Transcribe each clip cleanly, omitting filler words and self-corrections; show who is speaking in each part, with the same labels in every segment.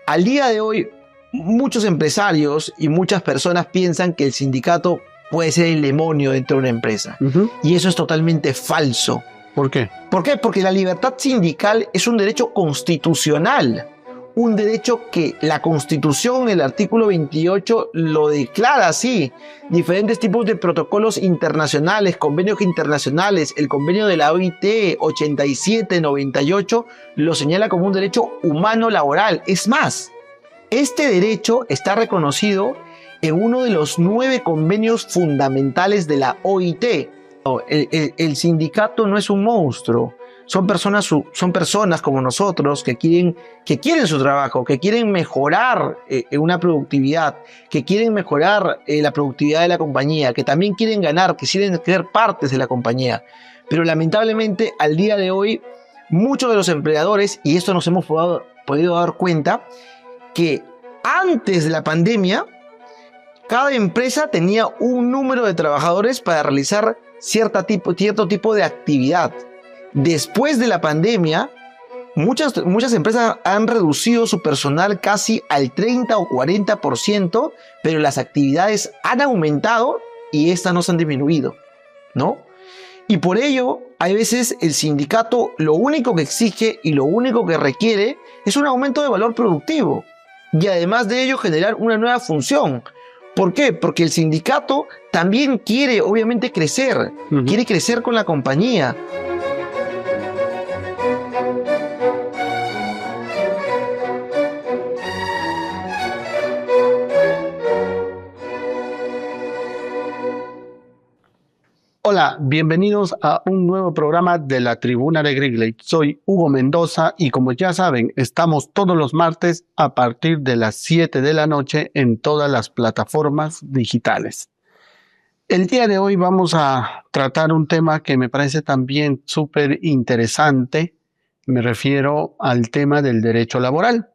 Speaker 1: Al día de hoy, muchos empresarios y muchas personas piensan que el sindicato puede ser el demonio dentro de una empresa. Y eso es totalmente falso.
Speaker 2: ¿Por qué?
Speaker 1: ¿Por qué? Porque la libertad sindical es un derecho constitucional. Un derecho que la Constitución, el artículo 28, lo declara así. Diferentes tipos de protocolos internacionales, convenios internacionales, el convenio de la OIT 87, 98, lo señala como un derecho humano laboral. Es más, este derecho está reconocido en uno de los 9 convenios fundamentales de la OIT. El sindicato no es un monstruo. Son personas como nosotros que quieren su trabajo, que quieren mejorar una productividad, que quieren mejorar la productividad de la compañía, que también quieren ganar, que quieren ser partes de la compañía. Pero lamentablemente al día de hoy muchos de los empleadores, y esto nos hemos podido dar cuenta, que antes de la pandemia cada empresa tenía un número de trabajadores para realizar cierto tipo de actividad. Después de la pandemia, muchas empresas han reducido su personal casi al 30 o 40%, pero las actividades han aumentado y estas no se han disminuido, ¿no? Y por ello, hay veces el sindicato lo único que exige y lo único que requiere es un aumento de valor productivo y además de ello generar una nueva función. ¿Por qué? Porque el sindicato también quiere, obviamente, crecer, quiere crecer con la compañía.
Speaker 2: Hola, bienvenidos a un nuevo programa de la Tribuna de Gringley. Soy Hugo Mendoza y como ya saben, estamos todos los martes a partir de las 7 de la noche en todas las plataformas digitales. El día de hoy vamos a tratar un tema que me parece también súper interesante. Me refiero al tema del derecho laboral.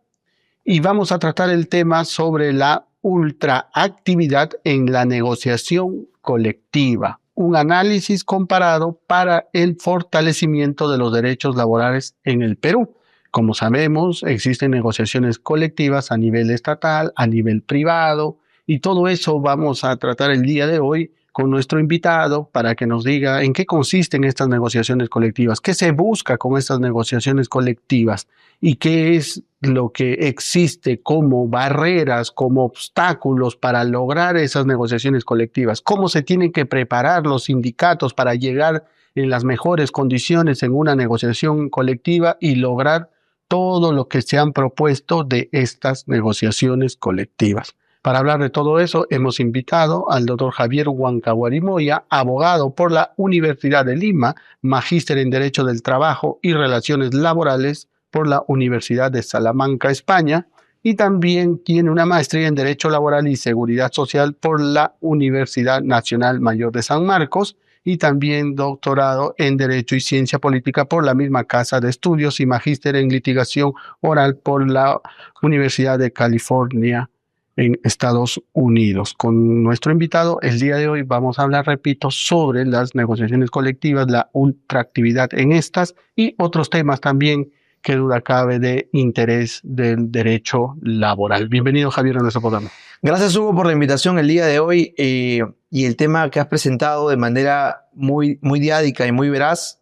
Speaker 2: Y vamos a tratar el tema sobre la ultraactividad en la negociación colectiva. Un análisis comparado para el fortalecimiento de los derechos laborales en el Perú. Como sabemos, existen negociaciones colectivas a nivel estatal, a nivel privado, y todo eso vamos a tratar el día de hoy con nuestro invitado para que nos diga en qué consisten estas negociaciones colectivas, qué se busca con estas negociaciones colectivas y qué es lo que existe como barreras, como obstáculos para lograr esas negociaciones colectivas, cómo se tienen que preparar los sindicatos para llegar en las mejores condiciones en una negociación colectiva y lograr todo lo que se han propuesto de estas negociaciones colectivas. Para hablar de todo eso, hemos invitado al doctor Javier Huancahuari Moya, abogado por la Universidad de Lima, magíster en Derecho del Trabajo y Relaciones Laborales por la Universidad de Salamanca, España, y también tiene una maestría en Derecho Laboral y Seguridad Social por la Universidad Nacional Mayor de San Marcos, y también doctorado en Derecho y Ciencia Política por la misma Casa de Estudios y magíster en Litigación Oral por la Universidad de California en Estados Unidos. Con nuestro invitado, el día de hoy vamos a hablar, repito, sobre las negociaciones colectivas, la ultraactividad en estas y otros temas también que duda cabe de interés del derecho laboral. Bienvenido, Javier, a nuestro programa.
Speaker 1: Gracias, Hugo, por la invitación el día de hoy y el tema que has presentado de manera muy diádica y muy veraz.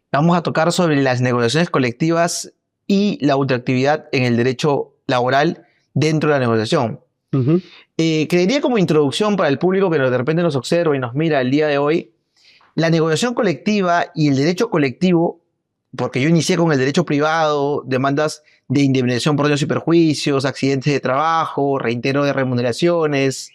Speaker 1: Vamos a tocar sobre las negociaciones colectivas y la ultraactividad en el derecho laboral dentro de la negociación. Creería como introducción para el público que de repente nos observa y nos mira el día de hoy, la negociación colectiva y el derecho colectivo, porque yo inicié con el derecho privado, demandas de indemnización por daños y perjuicios, accidentes de trabajo, reintegro de remuneraciones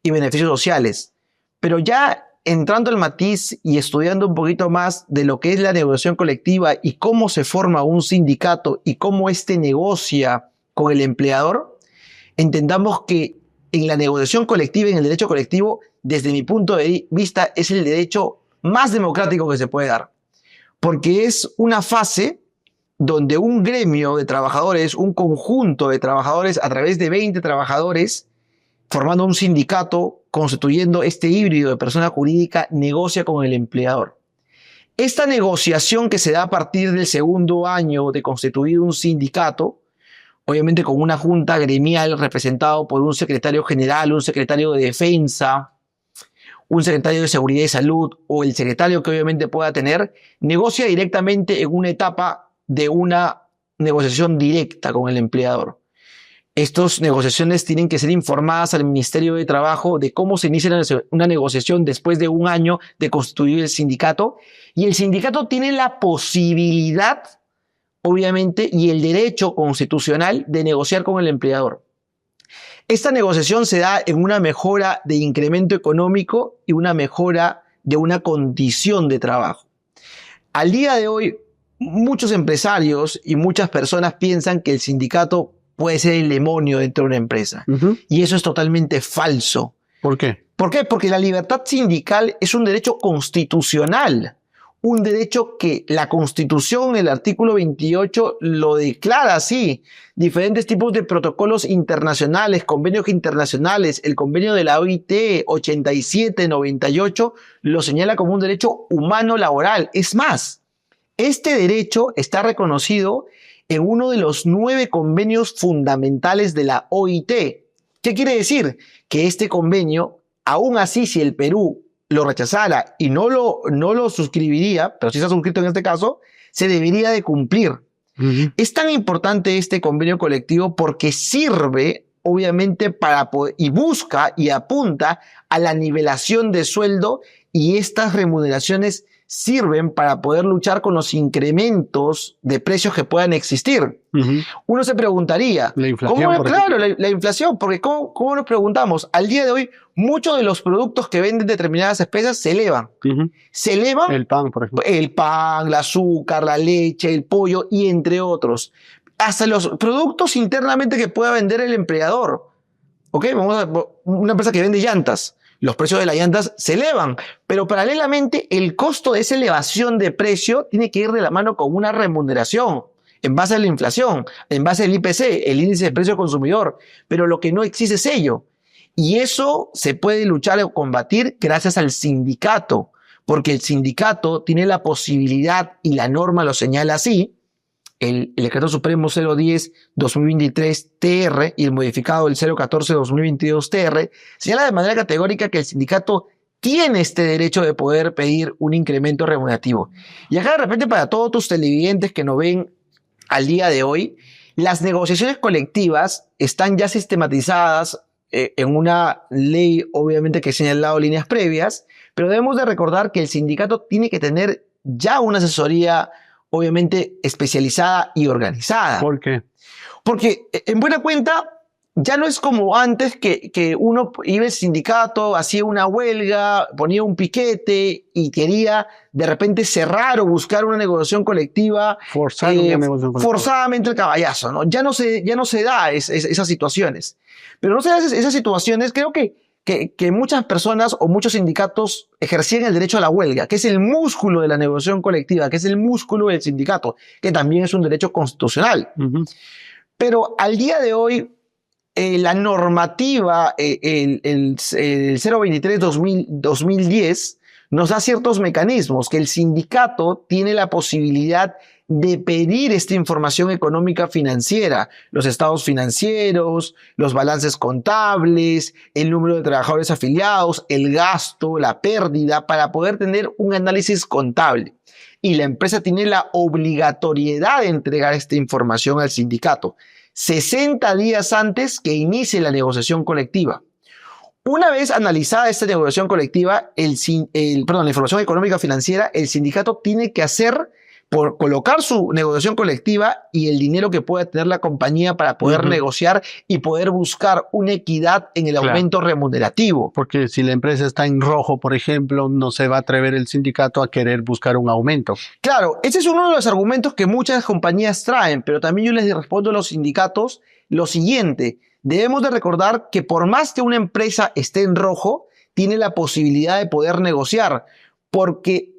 Speaker 1: y beneficios sociales. Pero ya entrando al matiz y estudiando un poquito más de lo que es la negociación colectiva y cómo se forma un sindicato y cómo éste negocia con el empleador, entendamos que en la negociación colectiva, en el derecho colectivo, desde mi punto de vista, es el derecho más democrático que se puede dar. Porque es una fase donde un gremio de trabajadores, un conjunto de trabajadores, a través de 20 trabajadores, formando un sindicato, constituyendo este híbrido de persona jurídica, negocia con el empleador. Esta negociación que se da a partir del segundo año de constituido un sindicato, obviamente con una junta gremial representado por un secretario general, un secretario de defensa, un secretario de seguridad y salud o el secretario que obviamente pueda tener, negocia directamente en una etapa de una negociación directa con el empleador. Estas negociaciones tienen que ser informadas al Ministerio de Trabajo de cómo se inicia una negociación después de un año de constituir el sindicato, y el sindicato tiene la posibilidad, obviamente, y el derecho constitucional de negociar con el empleador. Esta negociación se da en una mejora de incremento económico y una mejora de una condición de trabajo. Al día de hoy, muchos empresarios y muchas personas piensan que el sindicato puede ser el demonio dentro de una empresa. Y eso es totalmente falso.
Speaker 2: ¿Por qué?
Speaker 1: ¿Por qué? Porque la libertad sindical es un derecho constitucional. Un derecho que la Constitución, el artículo 28, lo declara así. Diferentes tipos de protocolos internacionales, convenios internacionales, el convenio de la OIT 87-98 lo señala como un derecho humano laboral. Es más, este derecho está reconocido en uno de los 9 convenios fundamentales de la OIT. ¿Qué quiere decir? Que este convenio, aún así, si el Perú lo rechazara y no lo suscribiría, pero si está suscrito en este caso, se debería de cumplir. Es tan importante este convenio colectivo porque sirve, obviamente, para poder, y busca y apunta a la nivelación de sueldo, y estas remuneraciones sirven para poder luchar con los incrementos de precios que puedan existir. Uno se preguntaría,
Speaker 2: la inflación,
Speaker 1: la inflación, porque ¿cómo nos preguntamos? Al día de hoy, muchos de los productos que venden determinadas empresas se elevan. Se elevan
Speaker 2: el pan, por ejemplo.
Speaker 1: El pan, el azúcar, la leche, el pollo y entre otros. Hasta los productos internamente que pueda vender el empleador. ¿Ok? Vamos a una empresa que vende llantas. Los precios de las llantas se elevan, pero paralelamente el costo de esa elevación de precio tiene que ir de la mano con una remuneración en base a la inflación, en base al IPC, el índice de precio del consumidor, pero lo que no existe es ello. Y eso se puede luchar o combatir gracias al sindicato, porque el sindicato tiene la posibilidad, y la norma lo señala así, el Decreto Supremo 010-2023-TR y el modificado del 014-2022-TR señala de manera categórica que el sindicato tiene este derecho de poder pedir un incremento remunerativo. Y acá de repente, para todos tus televidentes que nos ven al día de hoy, las negociaciones colectivas están ya sistematizadas en una ley, obviamente, que ha señalado líneas previas, pero debemos de recordar que el sindicato tiene que tener ya una asesoría obviamente especializada y organizada.
Speaker 2: ¿Por qué?
Speaker 1: Porque en buena cuenta ya no es como antes que uno iba al sindicato, hacía una huelga, ponía un piquete y quería de repente cerrar o buscar una negociación colectiva forzadamente el caballazo, ¿no? Ya no se da esas situaciones. Pero no se dan esas situaciones, creo que muchas personas o muchos sindicatos ejercían el derecho a la huelga, que es el músculo de la negociación colectiva, que es el músculo del sindicato, que también es un derecho constitucional. Pero al día de hoy, la normativa, el 023-2010, nos da ciertos mecanismos que el sindicato tiene la posibilidad de pedir esta información económica financiera, los estados financieros, los balances contables, el número de trabajadores afiliados, el gasto, la pérdida, para poder tener un análisis contable. Y la empresa tiene la obligatoriedad de entregar esta información al sindicato 60 días antes que inicie la negociación colectiva. Una vez analizada esta negociación colectiva, la información económica financiera, el sindicato tiene que por colocar su negociación colectiva y el dinero que pueda tener la compañía para poder negociar y poder buscar una equidad en el aumento remunerativo.
Speaker 2: Porque si la empresa está en rojo, por ejemplo, no se va a atrever el sindicato a querer buscar un aumento.
Speaker 1: Claro, ese es uno de los argumentos que muchas compañías traen, pero también yo les respondo a los sindicatos lo siguiente: debemos de recordar que por más que una empresa esté en rojo, tiene la posibilidad de poder negociar, porque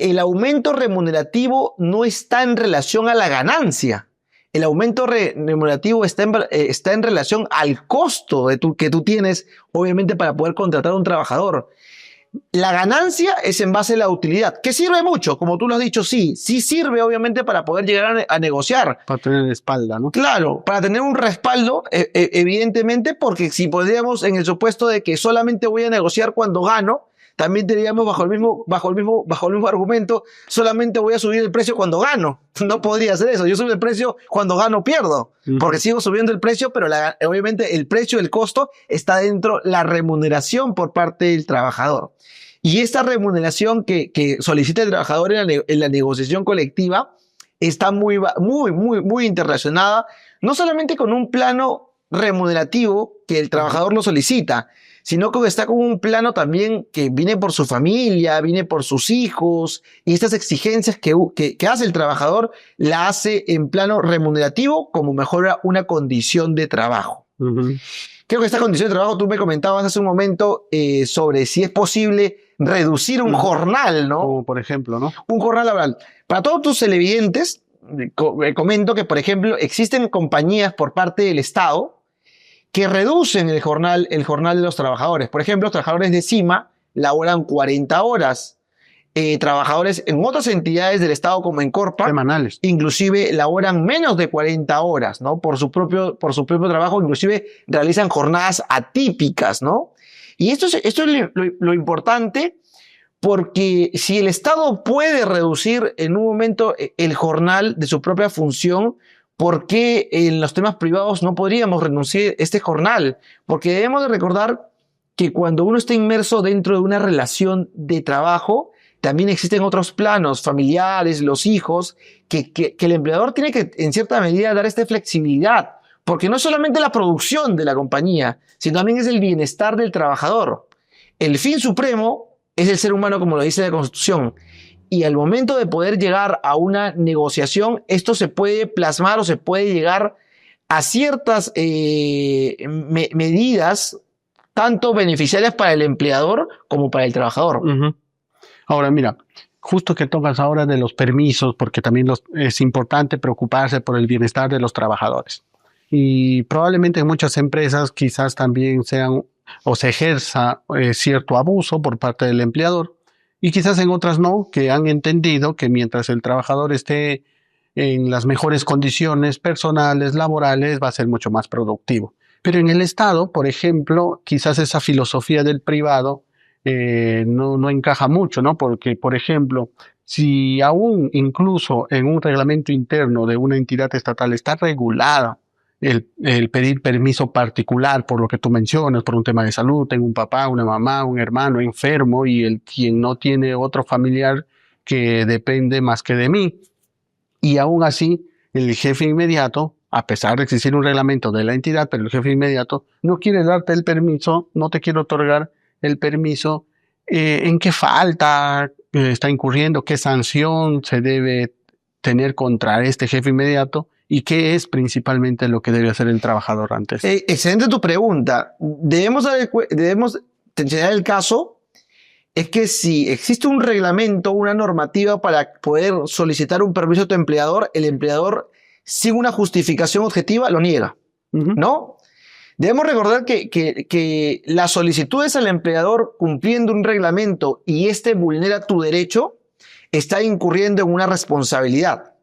Speaker 1: el aumento remunerativo no está en relación a la ganancia. El aumento remunerativo está en relación al costo que tú tienes, obviamente, para poder contratar a un trabajador. La ganancia es en base a la utilidad, que sirve mucho, como tú lo has dicho, sí sirve obviamente para poder llegar a negociar.
Speaker 2: Para tener espalda, ¿no?
Speaker 1: Claro, para tener un respaldo, evidentemente, porque si podríamos, en el supuesto de que solamente voy a negociar cuando gano, también diríamos bajo el mismo argumento, solamente voy a subir el precio cuando gano. No podría ser eso. Yo subo el precio cuando gano, pierdo, porque sigo subiendo el precio, pero obviamente el precio, el costo, está dentro la remuneración por parte del trabajador. Y esta remuneración que solicita el trabajador en la negociación colectiva está muy interrelacionada, no solamente con un plano remunerativo que el trabajador lo solicita, sino que está con un plano también que viene por su familia, viene por sus hijos, y estas exigencias que hace el trabajador la hace en plano remunerativo como mejora una condición de trabajo. Creo que esta condición de trabajo, tú me comentabas hace un momento sobre si es posible reducir un jornal, ¿no?
Speaker 2: Como por ejemplo, ¿no? Un
Speaker 1: jornal laboral. Para todos tus televidentes, comento que, por ejemplo, existen compañías por parte del Estado que reducen el jornal de los trabajadores. Por ejemplo, los trabajadores de CIMA laboran 40 horas. Trabajadores en otras entidades del Estado, como en Corpa,
Speaker 2: semanales,
Speaker 1: inclusive laboran menos de 40 horas, ¿no? Por su propio trabajo, inclusive realizan jornadas atípicas, ¿no? Y esto es lo importante, porque si el Estado puede reducir en un momento el jornal de su propia función, ¿por qué en los temas privados no podríamos renunciar a este jornal? Porque debemos de recordar que cuando uno está inmerso dentro de una relación de trabajo, también existen otros planos familiares, los hijos, que el empleador tiene que, en cierta medida, dar esta flexibilidad. Porque no es solamente la producción de la compañía, sino también es el bienestar del trabajador. El fin supremo es el ser humano, como lo dice la Constitución. Y al momento de poder llegar a una negociación, esto se puede plasmar o se puede llegar a ciertas medidas, tanto beneficiarias para el empleador como para el trabajador.
Speaker 2: Ahora, mira, justo que tocas ahora de los permisos, porque también es importante preocuparse por el bienestar de los trabajadores. Y probablemente en muchas empresas quizás también sean o se ejerza cierto abuso por parte del empleador, y quizás en otras no, que han entendido que mientras el trabajador esté en las mejores condiciones personales, laborales, va a ser mucho más productivo. Pero en el Estado, por ejemplo, quizás esa filosofía del privado no encaja mucho, ¿no? Porque, por ejemplo, si aún incluso en un reglamento interno de una entidad estatal está regulada el pedir permiso particular por lo que tú mencionas, por un tema de salud, tengo un papá, una mamá, un hermano enfermo y quien no tiene otro familiar que depende más que de mí. Y aún así, el jefe inmediato, a pesar de existir un reglamento de la entidad, pero el jefe inmediato no quiere darte el permiso, no te quiere otorgar el permiso, ¿en qué falta está incurriendo? ¿Qué sanción se debe tener contra este jefe inmediato? ¿Y qué es principalmente lo que debe hacer el trabajador antes?
Speaker 1: Excelente tu pregunta. Debemos tener el caso, es que si existe un reglamento, una normativa para poder solicitar un permiso a tu empleador, el empleador, sin una justificación objetiva, lo niega, ¿no? Debemos recordar que las solicitudes al empleador cumpliendo un reglamento y este vulnera tu derecho, está incurriendo en una responsabilidad.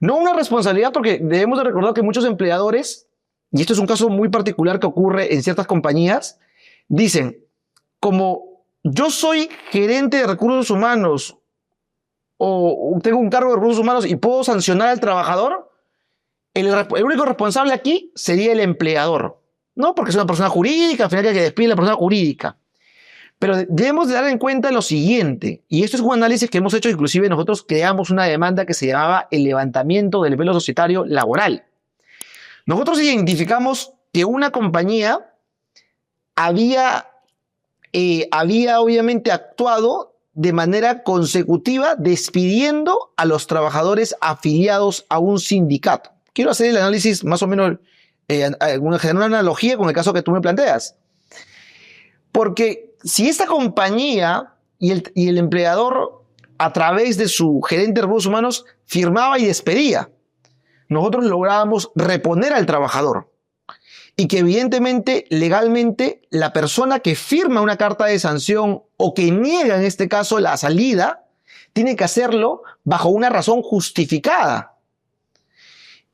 Speaker 1: No una responsabilidad, porque debemos de recordar que muchos empleadores, y esto es un caso muy particular que ocurre en ciertas compañías, dicen, como yo soy gerente de recursos humanos o tengo un cargo de recursos humanos y puedo sancionar al trabajador, el único responsable aquí sería el empleador, ¿no? Porque es una persona jurídica, al final hay que despedir a la persona jurídica. Pero debemos de dar en cuenta lo siguiente, y esto es un análisis que hemos hecho, inclusive nosotros creamos una demanda que se llamaba el levantamiento del velo societario laboral. Nosotros identificamos que una compañía había obviamente actuado de manera consecutiva despidiendo a los trabajadores afiliados a un sindicato. Quiero hacer el análisis más o menos, generar una analogía con el caso que tú me planteas. Porque si esta compañía y el empleador, a través de su gerente de recursos humanos, firmaba y despedía, nosotros lográbamos reponer al trabajador. y que evidentemente, legalmente, la persona que firma una carta de sanción o que niega en este caso la salida, tiene que hacerlo bajo una razón justificada.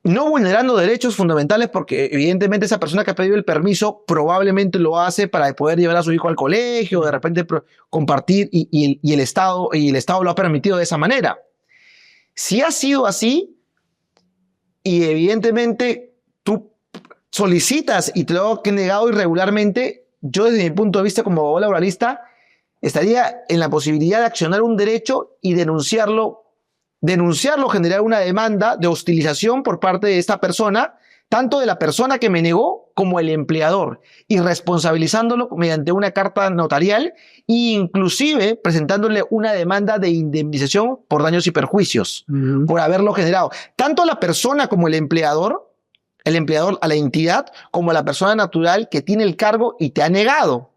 Speaker 1: No vulnerando derechos fundamentales, porque evidentemente esa persona que ha pedido el permiso probablemente lo hace para poder llevar a su hijo al colegio, de repente compartir y el Estado lo ha permitido de esa manera. Si ha sido así y evidentemente tú solicitas y te lo han negado irregularmente, yo desde mi punto de vista como abogado laboralista estaría en la posibilidad de accionar un derecho y denunciarlo, generar una demanda de hostilización por parte de esta persona, tanto de la persona que me negó como el empleador, y responsabilizándolo mediante una carta notarial e inclusive presentándole una demanda de indemnización por daños y perjuicios por haberlo generado. Tanto a la persona como el empleador a la entidad, como a la persona natural que tiene el cargo y te ha negado.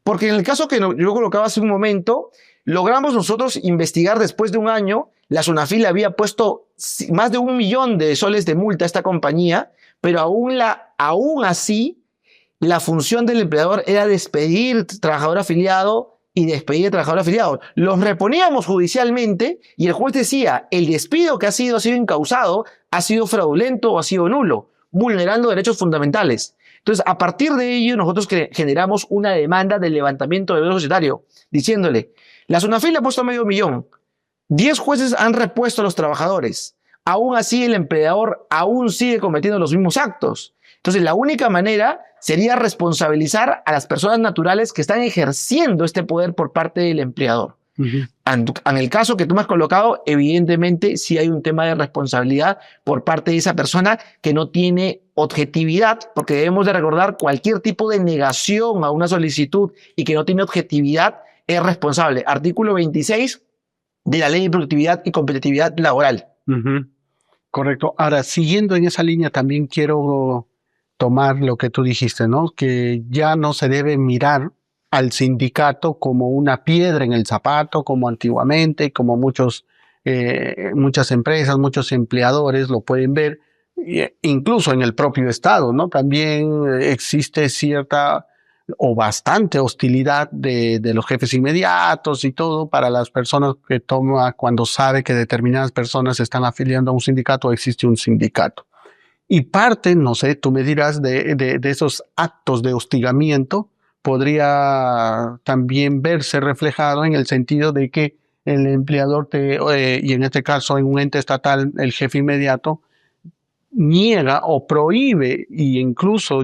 Speaker 1: Porque en el caso que yo colocaba hace un momento, logramos nosotros investigar después de un año. La SUNAFIL le había puesto más de 1 millón de soles de multa a esta compañía, pero aún así, la función del empleador era despedir trabajador afiliado y despedir trabajador afiliado. Los reponíamos judicialmente y el juez decía, el despido que ha sido incausado ha sido fraudulento o ha sido nulo, vulnerando derechos fundamentales. Entonces, a partir de ello, nosotros generamos una demanda de levantamiento del deber societario, diciéndole, la SUNAFIL le ha puesto medio millón, 10 jueces han repuesto a los trabajadores, aún así el empleador aún sigue cometiendo los mismos actos. Entonces, la única manera sería responsabilizar a las personas naturales que están ejerciendo este poder por parte del empleador. En el caso que tú me has colocado, evidentemente sí hay un tema de responsabilidad por parte de esa persona que no tiene objetividad, porque debemos de recordar cualquier tipo de negación a una solicitud y que no tiene objetividad es responsable. Artículo 26 de la Ley de Productividad y Competitividad Laboral.
Speaker 2: Correcto. Ahora, siguiendo en esa línea, también quiero tomar lo que tú dijiste, ¿no? Que ya no se debe mirar al sindicato como una piedra en el zapato, como antiguamente, como muchas empresas, muchos empleadores lo pueden ver, incluso en el propio Estado, ¿no? También existe cierta o bastante hostilidad de los jefes inmediatos y todo para las personas que toma cuando sabe que determinadas personas están afiliando a un sindicato o existe un sindicato. Y parte, no sé, tú me dirás, de esos actos de hostigamiento podría también verse reflejado en el sentido de que el empleador y en este caso en un ente estatal, el jefe inmediato, niega o prohíbe e incluso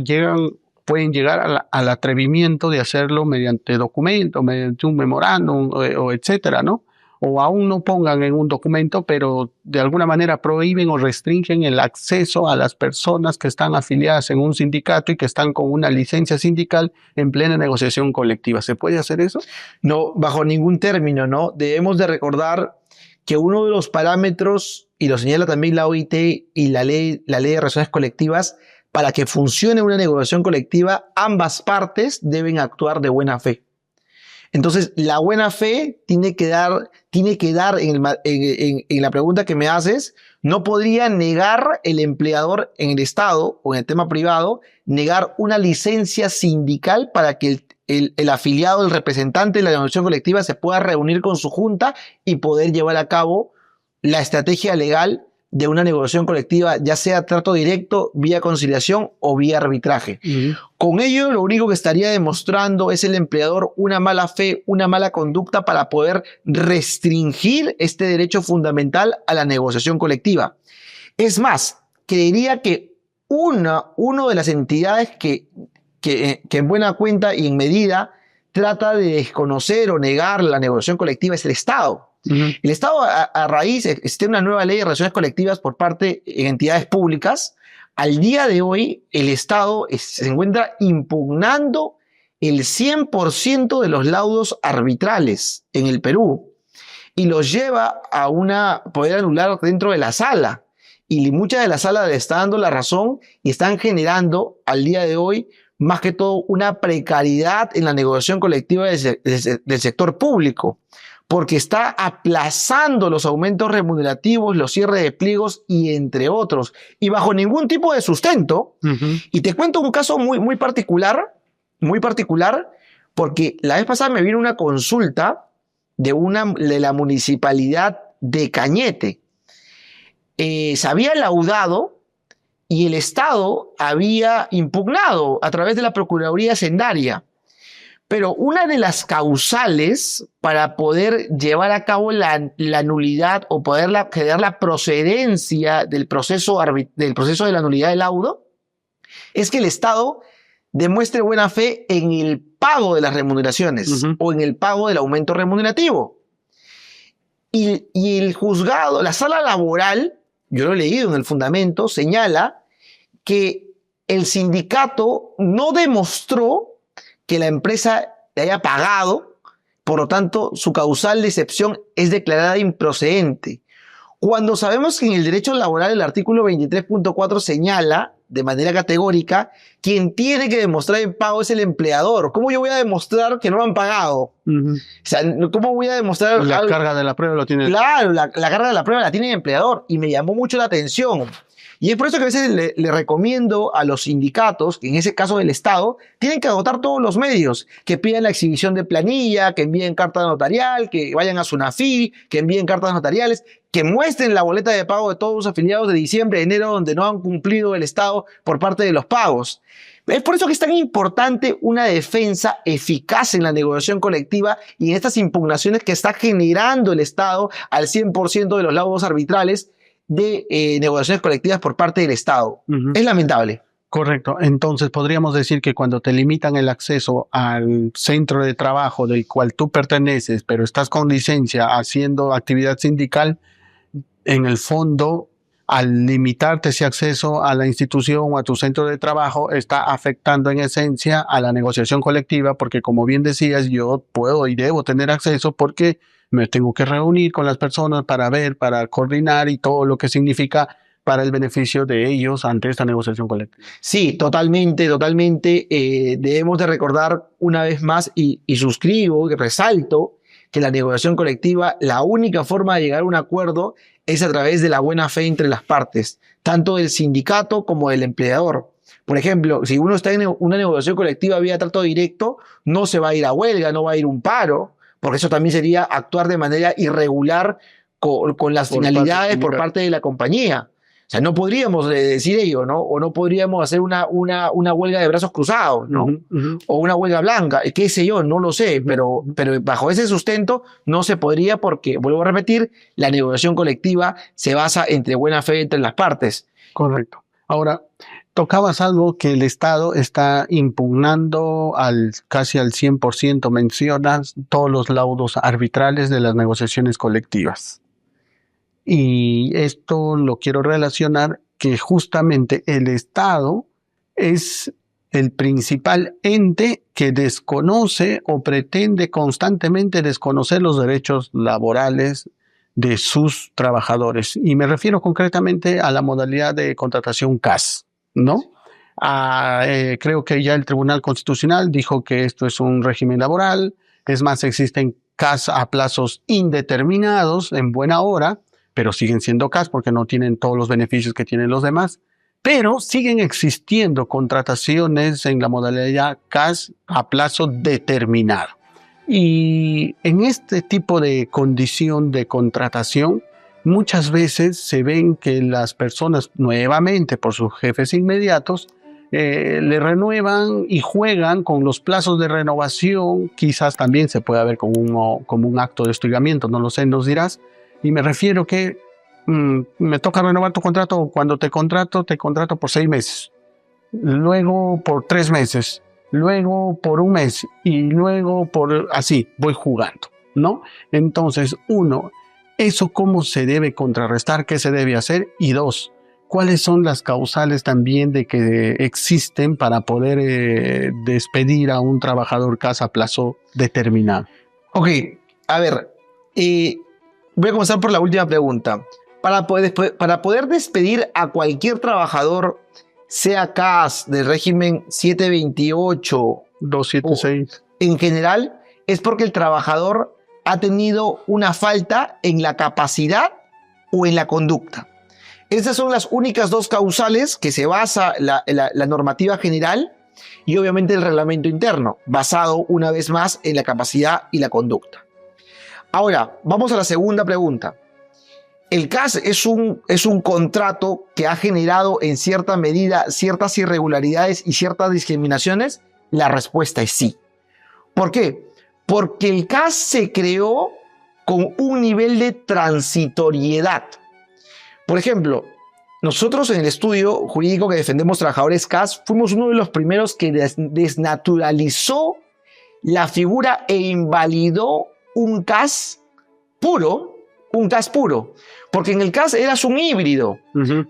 Speaker 2: pueden llegar al atrevimiento de hacerlo mediante documento, mediante un memorándum o etcétera, ¿no? O aún no pongan en un documento, pero de alguna manera prohíben o restringen el acceso a las personas que están afiliadas en un sindicato y que están con una licencia sindical en plena negociación colectiva. ¿Se puede hacer eso?
Speaker 1: No, bajo ningún término, ¿no? Debemos de recordar que uno de los parámetros, y lo señala también la OIT y la ley de relaciones colectivas, para que funcione una negociación colectiva, ambas partes deben actuar de buena fe. Entonces, la buena fe tiene que dar en la pregunta que me haces, no podría negar el empleador en el Estado o en el tema privado, negar una licencia sindical para que el afiliado, el representante de la negociación colectiva se pueda reunir con su junta y poder llevar a cabo la estrategia legal de una negociación colectiva, ya sea trato directo, vía conciliación o vía arbitraje. Con ello, lo único que estaría demostrando es el empleador una mala fe, una mala conducta para poder restringir este derecho fundamental a la negociación colectiva. Es más, creería que una de las entidades que en buena cuenta y en medida trata de desconocer o negar la negociación colectiva es el Estado. El Estado, a raíz, existe una nueva ley de relaciones colectivas por parte de entidades públicas. Al día de hoy, el Estado se encuentra impugnando el 100% de los laudos arbitrales en el Perú y los lleva a poder anular dentro de la sala. Y muchas de las salas le están dando la razón y están generando al día de hoy más que todo una precariedad en la negociación colectiva del sector público. porque está aplazando los aumentos remunerativos, los cierres de pliegos y entre otros, y bajo ningún tipo de sustento. Y te cuento un caso muy particular, porque la vez pasada me vino una consulta de la municipalidad de Cañete. Se había laudado y el Estado había impugnado a través de la Procuraduría Hacendaria. Pero una de las causales para poder llevar a cabo la nulidad o poder quedar la procedencia del proceso de la nulidad del laudo es que el Estado demuestre buena fe en el pago de las remuneraciones o en el pago del aumento remunerativo. Y el juzgado, la sala laboral, yo lo he leído en el fundamento, señala que el sindicato no demostró que la empresa le haya pagado, por lo tanto, su causal de excepción es declarada improcedente. Cuando sabemos que en el derecho laboral el artículo 23.4 señala de manera categórica, quien tiene que demostrar el pago es el empleador. ¿Cómo yo voy a demostrar que no me han pagado? O sea, ¿cómo voy a demostrar?
Speaker 2: La carga de la prueba lo tiene.
Speaker 1: Claro, la carga de la prueba la tiene el empleador y me llamó mucho la atención. Y es por eso que a veces le recomiendo a los sindicatos, que en ese caso del Estado, tienen que agotar todos los medios, que pidan la exhibición de planilla, que envíen carta notarial, que vayan a SUNAFIL, que envíen cartas notariales, que muestren la boleta de pago de todos los afiliados de diciembre, enero, donde no han cumplido el Estado por parte de los pagos. Es por eso que es tan importante una defensa eficaz en la negociación colectiva y en estas impugnaciones que está generando el Estado al 100% de los laudos arbitrales de negociaciones colectivas por parte del Estado. Es lamentable.
Speaker 2: Correcto. Entonces podríamos decir que cuando te limitan el acceso al centro de trabajo del cual tú perteneces, pero estás con licencia haciendo actividad sindical, en el fondo, al limitarte ese acceso a la institución o a tu centro de trabajo, está afectando en esencia a la negociación colectiva, porque como bien decías, yo puedo y debo tener acceso porque me tengo que reunir con las personas para ver, para coordinar y todo lo que significa para el beneficio de ellos ante esta negociación colectiva.
Speaker 1: Sí, totalmente. Debemos de recordar una vez más y suscribo y resalto que la negociación colectiva, la única forma de llegar a un acuerdo es a través de la buena fe entre las partes, tanto del sindicato como del empleador. Por ejemplo, si uno está en una negociación colectiva vía trato directo, no se va a ir a huelga, no va a ir a un paro, porque eso también sería actuar de manera irregular con las finalidades por parte de la compañía. O sea, no podríamos decir ello, ¿no? O no podríamos hacer una huelga de brazos cruzados, ¿no? O una huelga blanca, qué sé yo, no lo sé, pero bajo ese sustento no se podría porque, vuelvo a repetir, la negociación colectiva se basa entre buena fe entre las partes.
Speaker 2: Correcto. Ahora, tocabas algo que el Estado está impugnando casi al 100%, mencionas todos los laudos arbitrales de las negociaciones colectivas. Y esto lo quiero relacionar que justamente el Estado es el principal ente que desconoce o pretende constantemente desconocer los derechos laborales de sus trabajadores. Y me refiero concretamente a la modalidad de contratación CAS, ¿no? Creo que ya el Tribunal Constitucional dijo que esto es un régimen laboral. Es más, existen CAS a plazos indeterminados en buena hora, pero siguen siendo CAS porque no tienen todos los beneficios que tienen los demás. Pero siguen existiendo contrataciones en la modalidad CAS a plazo determinado. Y en este tipo de condición de contratación, muchas veces se ven que las personas nuevamente por sus jefes inmediatos le renuevan y juegan con los plazos de renovación. Quizás también se pueda ver como un acto de hostigamiento, no lo sé, nos dirás. Y me refiero que me toca renovar tu contrato. Cuando te contrato por 6 meses, luego por 3 meses, luego por 1 mes y luego así voy jugando, ¿no? Entonces, 1, ¿eso cómo se debe contrarrestar? ¿Qué se debe hacer? Y 2, ¿cuáles son las causales también de que existen para poder despedir a un trabajador CAS a plazo determinado?
Speaker 1: Ok, a ver, voy a comenzar por la última pregunta. Para poder despedir a cualquier trabajador, sea CAS del régimen 728,
Speaker 2: 276,
Speaker 1: en general, es porque el trabajador ha tenido una falta en la capacidad o en la conducta. Esas son las únicas dos causales que se basa la normativa general y obviamente el reglamento interno, basado una vez más en la capacidad y la conducta. Ahora, vamos a la segunda pregunta. ¿El CAS es un contrato que ha generado en cierta medida ciertas irregularidades y ciertas discriminaciones? La respuesta es sí. ¿Por qué? Porque el CAS se creó con un nivel de transitoriedad. Por ejemplo, nosotros en el estudio jurídico que defendemos trabajadores CAS fuimos uno de los primeros que desnaturalizó la figura e invalidó un CAS puro, porque en el CAS eras un híbrido,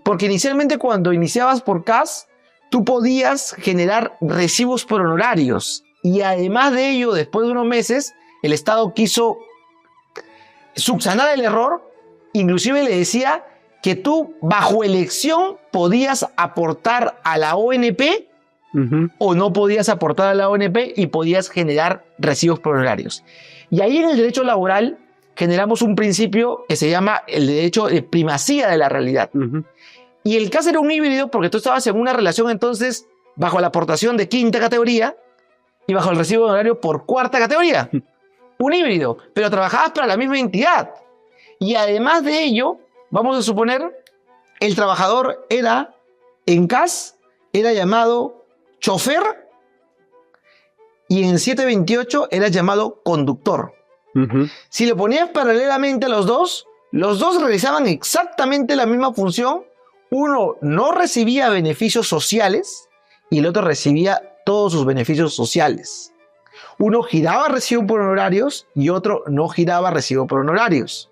Speaker 1: porque inicialmente cuando iniciabas por CAS, tú podías generar recibos por honorarios, y además de ello, después de unos meses, el Estado quiso subsanar el error, inclusive le decía que tú bajo elección podías aportar a la ONP o no podías aportar a la ONP y podías generar recibos por honorarios. Y ahí en el derecho laboral generamos un principio que se llama el derecho de primacía de la realidad. Y el caso era un híbrido porque tú estabas en una relación entonces bajo la aportación de quinta categoría y bajo el recibo de honorario por cuarta categoría. Un híbrido, pero trabajabas para la misma entidad. Y además de ello, vamos a suponer, el trabajador era, en CAS, era llamado chofer y en 728 era llamado conductor. Si lo ponías paralelamente a los dos realizaban exactamente la misma función. Uno no recibía beneficios sociales y el otro recibía todos sus beneficios sociales. Uno giraba recibo por honorarios y otro no giraba recibo por honorarios.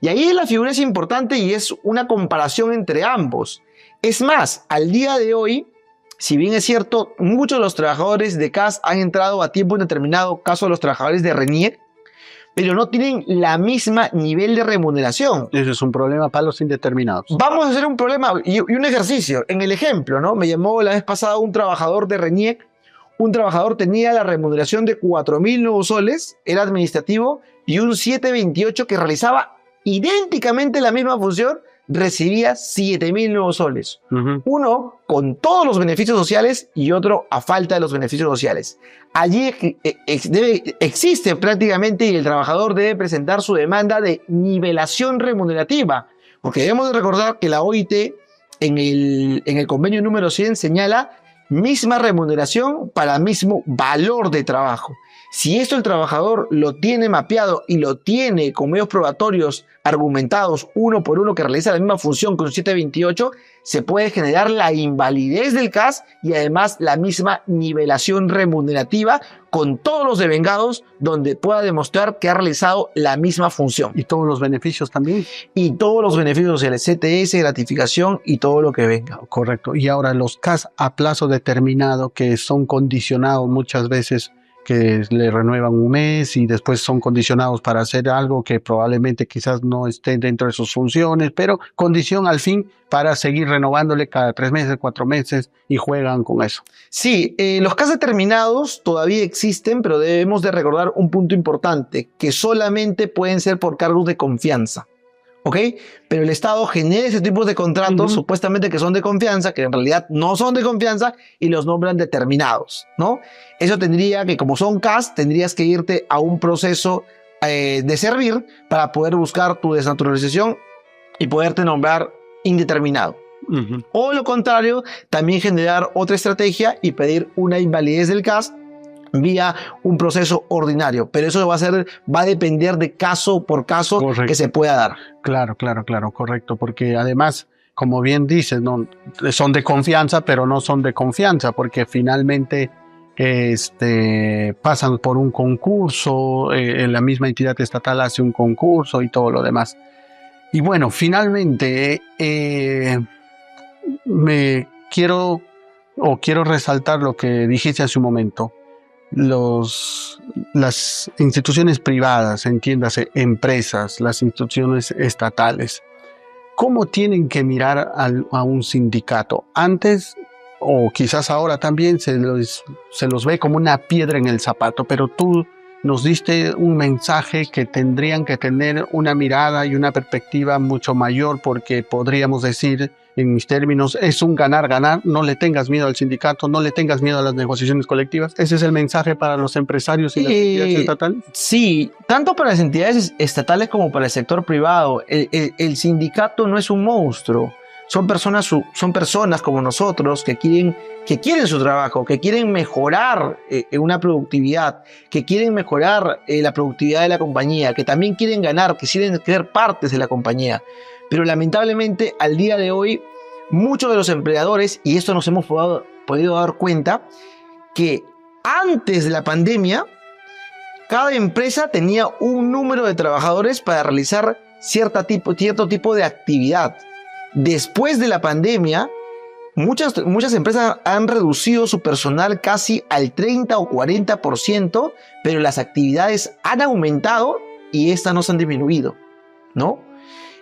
Speaker 1: Y ahí la figura es importante y es una comparación entre ambos. Es más, al día de hoy, si bien es cierto, muchos de los trabajadores de CAS han entrado a tiempo indeterminado, caso de los trabajadores de RENIEC, pero no tienen la misma nivel de remuneración.
Speaker 2: Eso es un problema para los indeterminados.
Speaker 1: Vamos a hacer un problema y un ejercicio. En el ejemplo, ¿no? Me llamó la vez pasada un trabajador de RENIEC. Un trabajador tenía la remuneración de 4.000 nuevos soles, era administrativo, y un 728 que realizaba idénticamente la misma función, recibía 7.000 nuevos soles. Uno con todos los beneficios sociales y otro a falta de los beneficios sociales. Allí existe prácticamente y el trabajador debe presentar su demanda de nivelación remunerativa, porque debemos de recordar que la OIT en el convenio número 100 señala misma remuneración para mismo valor de trabajo. Si esto el trabajador lo tiene mapeado y lo tiene con medios probatorios argumentados uno por uno que realiza la misma función que un 728, se puede generar la invalidez del CAS y además la misma nivelación remunerativa con todos los devengados donde pueda demostrar que ha realizado la misma función.
Speaker 2: ¿Y todos los beneficios también?
Speaker 1: Y todos los beneficios sociales, CTS, gratificación y todo lo que venga.
Speaker 2: Correcto. Y ahora los CAS a plazo determinado que son condicionados muchas veces, que le renuevan un mes y después son condicionados para hacer algo que probablemente quizás no esté dentro de sus funciones, pero condición al fin para seguir renovándole cada 3 meses, 4 meses y juegan con eso.
Speaker 1: Sí, los CAS determinados todavía existen, pero debemos de recordar un punto importante, que solamente pueden ser por cargos de confianza. ¿Ok? Pero el Estado genera ese tipo de contratos supuestamente que son de confianza, que en realidad no son de confianza y los nombran determinados, ¿no? Eso tendría que, como son CAS, tendrías que irte a un proceso de servir para poder buscar tu desnaturalización y poderte nombrar indeterminado. O lo contrario, también generar otra estrategia y pedir una invalidez del CAS vía un proceso ordinario, pero eso va a depender de caso por caso. Correcto. Que se pueda dar.
Speaker 2: Claro, correcto, porque además, como bien dices, no, son de confianza, pero no son de confianza, porque finalmente pasan por un concurso, la misma entidad estatal hace un concurso y todo lo demás. Y bueno, finalmente quiero resaltar lo que dijiste hace un momento. Las instituciones privadas, entiéndase, empresas, las instituciones estatales, ¿cómo tienen que mirar a un sindicato? Antes, o quizás ahora también, se los ve como una piedra en el zapato, pero tú nos diste un mensaje que tendrían que tener una mirada y una perspectiva mucho mayor, porque podríamos decir, en mis términos, es un ganar-ganar. No le tengas miedo al sindicato, no le tengas miedo a las negociaciones colectivas. ¿Ese es el mensaje para los empresarios y las entidades estatales?
Speaker 1: Sí, tanto para las entidades estatales como para el sector privado. El sindicato no es un monstruo. Son personas como nosotros que quieren su trabajo, que quieren mejorar una productividad, que quieren mejorar la productividad de la compañía, que también quieren ganar, que quieren ser partes de la compañía. Pero lamentablemente al día de hoy muchos de los empleadores, y esto nos hemos podido dar cuenta, que antes de la pandemia cada empresa tenía un número de trabajadores para realizar cierto tipo de actividad. Después de la pandemia, muchas empresas han reducido su personal casi al 30 o 40%, pero las actividades han aumentado y estas no se han disminuido, ¿no?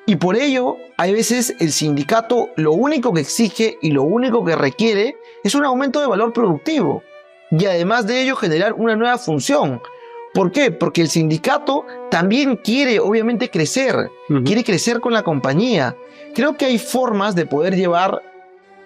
Speaker 1: Y por ello, hay veces el sindicato lo único que exige y lo único que requiere es un aumento de valor productivo y además de ello generar una nueva función. ¿Por qué? Porque el sindicato también quiere, obviamente, crecer, quiere crecer con la compañía. Creo que hay formas de poder llevar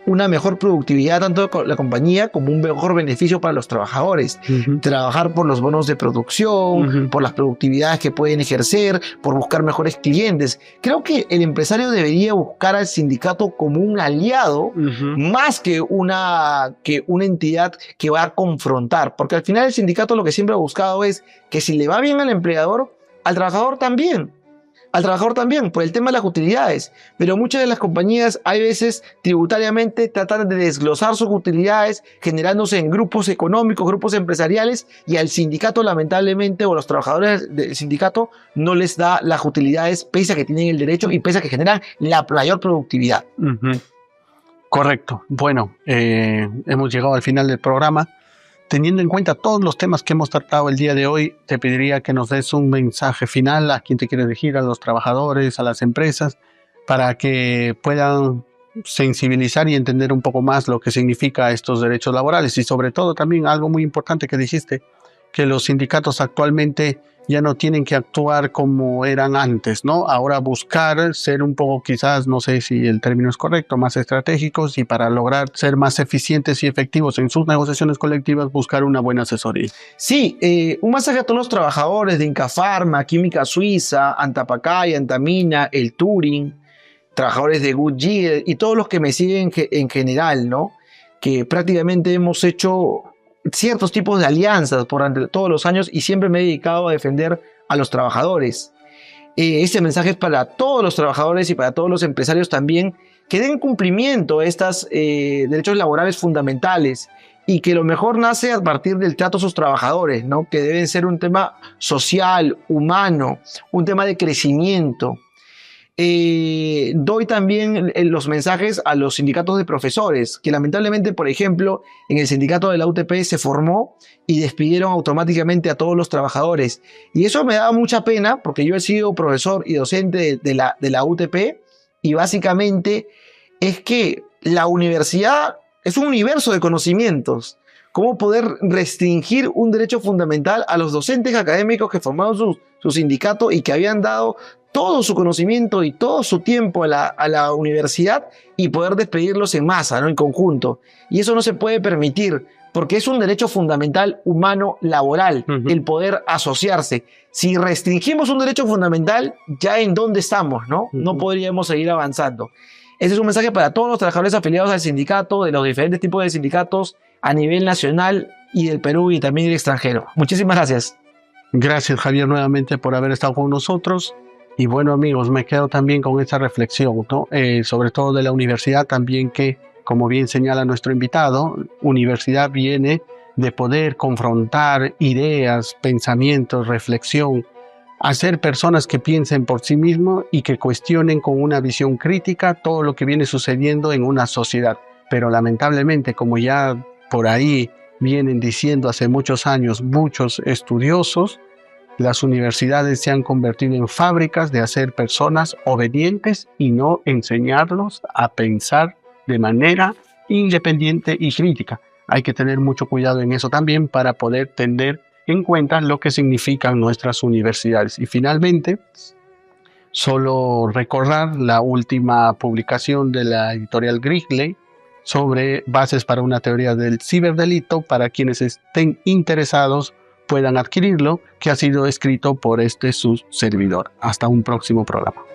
Speaker 1: una mejor productividad tanto con la compañía como un mejor beneficio para los trabajadores. Trabajar por los bonos de producción, por las productividades que pueden ejercer, por buscar mejores clientes. Creo que el empresario debería buscar al sindicato como un aliado más que una entidad que va a confrontar. Porque al final el sindicato lo que siempre ha buscado es que si le va bien al empleador, al trabajador también. Al trabajador también, por el tema de las utilidades. Pero muchas de las compañías, hay veces, tributariamente, tratan de desglosar sus utilidades, generándose en grupos económicos, grupos empresariales, y al sindicato, lamentablemente, o los trabajadores del sindicato, no les da las utilidades, pese a que tienen el derecho y pese a que generan la mayor productividad.
Speaker 2: Correcto. Bueno, hemos llegado al final del programa. Teniendo en cuenta todos los temas que hemos tratado el día de hoy, te pediría que nos des un mensaje final a quien te quiere dirigir, a los trabajadores, a las empresas, para que puedan sensibilizar y entender un poco más lo que significa estos derechos laborales. Y sobre todo también algo muy importante que dijiste, que los sindicatos actualmente ya no tienen que actuar como eran antes, ¿no? Ahora buscar ser un poco, quizás, no sé si el término es correcto, más estratégicos, y para lograr ser más eficientes y efectivos en sus negociaciones colectivas, buscar una buena asesoría.
Speaker 1: Sí, un mensaje a todos los trabajadores de Incafarma, Química Suiza, Antapacay, Antamina, el Turing, trabajadores de Goodyear y todos los que me siguen en general, ¿no? Que prácticamente hemos hecho ciertos tipos de alianzas durante todos los años y siempre me he dedicado a defender a los trabajadores. Este mensaje es para todos los trabajadores y para todos los empresarios también, que den cumplimiento a estos derechos laborales fundamentales y que lo mejor nace a partir del trato a sus trabajadores, ¿no? Que deben ser un tema social, humano, un tema de crecimiento. Doy también los mensajes a los sindicatos de profesores, que lamentablemente, por ejemplo, en el sindicato de la UTP se formó y despidieron automáticamente a todos los trabajadores. Y eso me da mucha pena porque yo he sido profesor y docente de la UTP y básicamente es que la universidad es un universo de conocimientos. ¿Cómo poder restringir un derecho fundamental a los docentes académicos que formaron su sindicato y que habían dado todo su conocimiento y todo su tiempo a la universidad y poder despedirlos en masa, ¿no? En conjunto? Y eso no se puede permitir porque es un derecho fundamental humano laboral, el poder asociarse. Si restringimos un derecho fundamental, ya en dónde estamos, ¿no? No podríamos seguir avanzando. Ese es un mensaje para todos los trabajadores afiliados al sindicato, de los diferentes tipos de sindicatos a nivel nacional y del Perú y también del extranjero. Muchísimas gracias.
Speaker 2: Gracias, Javier, nuevamente por haber estado con nosotros. Y bueno, amigos, me quedo también con esta reflexión, ¿no? Sobre todo de la universidad también, que, como bien señala nuestro invitado, universidad viene de poder confrontar ideas, pensamientos, reflexión, hacer personas que piensen por sí mismos y que cuestionen con una visión crítica todo lo que viene sucediendo en una sociedad. Pero lamentablemente, como ya por ahí vienen diciendo hace muchos años muchos estudiosos, las universidades se han convertido en fábricas de hacer personas obedientes y no enseñarlos a pensar de manera independiente y crítica. Hay que tener mucho cuidado en eso también para poder tener en cuenta lo que significan nuestras universidades. Y finalmente, solo recordar la última publicación de la editorial Grigley sobre bases para una teoría del ciberdelito, para quienes estén interesados puedan adquirirlo, que ha sido escrito por su servidor. Hasta un próximo programa.